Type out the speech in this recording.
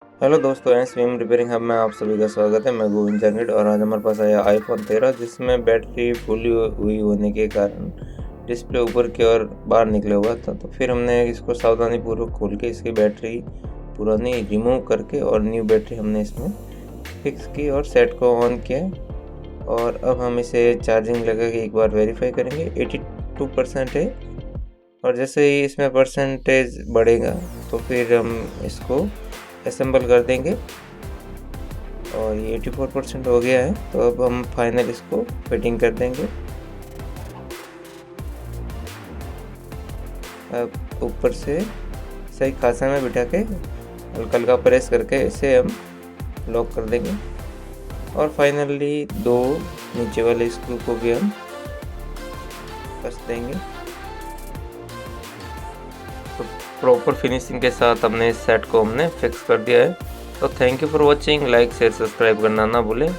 Hello दोस्तों, SVM repairing hub में आप सभी का स्वागत है। मैं गोविंद जंगीड और आज हमारे पास आया iPhone 13 जिसमें बैटरी फुली हुई होने के कारण डिस्प्ले ऊपर की ओर बाहर निकला हुआ था। तो फिर हमने इसको सावधानीपूर्वक खोल के इसकी बैटरी पुरानी रिमूव करके और न्यू बैटरी हमने इसमें फिक्स की और सेट को ऑन किया। और अब हम इसे चार्जिंग लगा के एक बार वेरीफाई करेंगे। 82% है और जैसे ही इसमें परसेंटेज बढ़ेगा तो फिर हम इसको असेंबल कर देंगे। और ये 84% हो गया है, तो अब हम फाइनल इसको फिटिंग कर देंगे। अब ऊपर से सही खासा में बिठा के हल्का हल्का प्रेस करके इसे हम लॉक कर देंगे। और फाइनली दो नीचे वाले स्क्रू को भी हम कस देंगे। तो प्रॉपर फिनिशिंग के साथ हमने इस सेट को हमने फिक्स कर दिया है। तो thank you for watching. Like share subscribe करना ना भूलें।